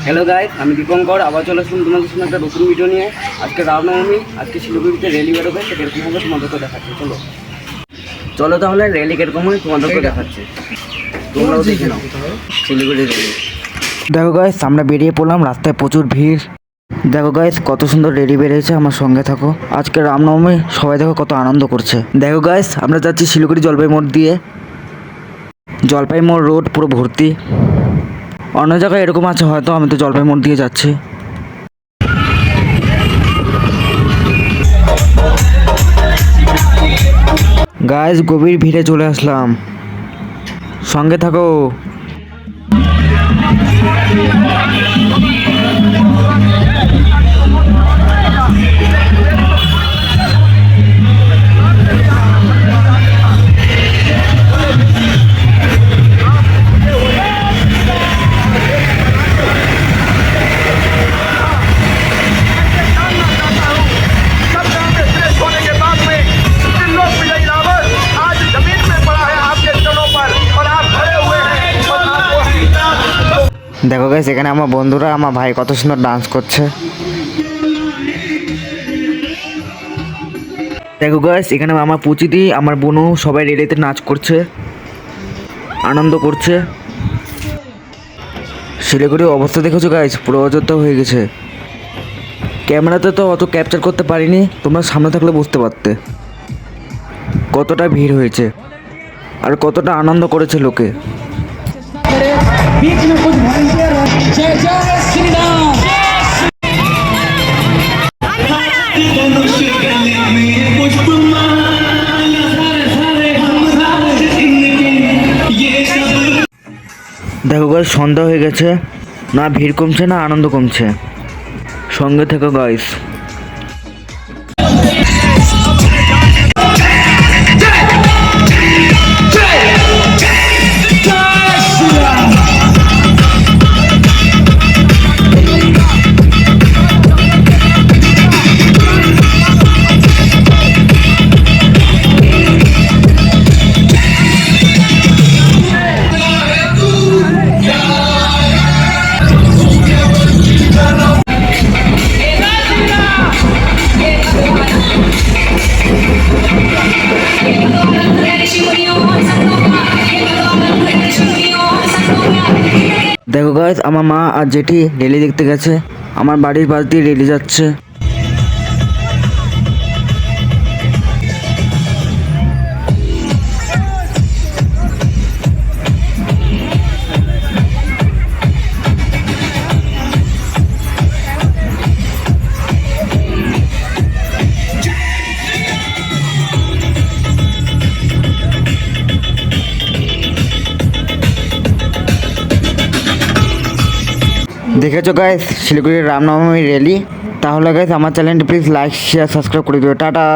Hello guys, আমি দীপঙ্কর আবার চলে আসলাম তোমাদের সঙ্গে একটা নতুন ভিডিও নিয়ে। আজকে রামনবমী, আজকে শিলিগুড়িতে র্যালি বেরোবে, সেটা এরকম হবে তোমাদেরকে দেখাচ্ছি। চলো চলো তাহলে র্যালি কিরকম হয় তোমাদেরকে দেখাচ্ছি, তোমরাও দেখে নাও শিলিগুড়ি র্যালি। দেখো গাইস, আমরা বেরিয়ে পড়লাম, রাস্তায় প্রচুর ভিড়। দেখো গাইস, কত সুন্দর রেডি বেরিয়েছে, আমার সঙ্গে থাকো। আজকে রামনবমী, সবাই দেখো কত আনন্দ করছে। দেখো গাইস, আমরা যাচ্ছি শিলিগুড়ি জলপাই মোড় দিয়ে। জলপাই মোড় রোড পুরো ভর্তি, অন্য জায়গায় এরকম আছে হয়তো, আমি তো জলপাই মোড় দিয়ে যাচ্ছি। গাইস, গভীর ভিড়ে চলে আসলাম, সঙ্গে থাকো। দেখো গাইস, এখানে আমার বন্ধুরা, আমার ভাই কত সুন্দর ডান্স করছে। দেখো গাইস, এখানে আমার পুচিদি, আমার বোনু সবাই রেলিতে নাচ করছে, আনন্দ করছে। শিলিগুড়ির অবস্থা দেখেছো গাইস, পুরো অযোধ্যা হয়ে গেছে। ক্যামেরাতে তো অত ক্যাপচার করতে পারিনি, তোমরা সামনে থাকলে বুঝতে পারতে কতটা ভিড় হয়েছে আর কতটা আনন্দ করেছে লোকে। बीच में कुछ वॉलंटियर जय जय श्री राम। দেখো গাইস, সন্ধ্যা হয়ে গেছে, না ভিড় কমছে না আনন্দ কমছে। সঙ্গে থেকো গাইস। দেখো গাইস, আমার মা আর জেঠি রেলি দেখতে গেছে, আমার বাড়ির পাশ দিয়ে রেলি যাচ্ছে। দেখেছো গাইস শিলিগুড়ির রামনবমী র্যালি? তাহলে গাইস আমার চ্যানেলটি প্লিজ লাইক শেয়ার সাবস্ক্রাইব করে দিও। টাটা।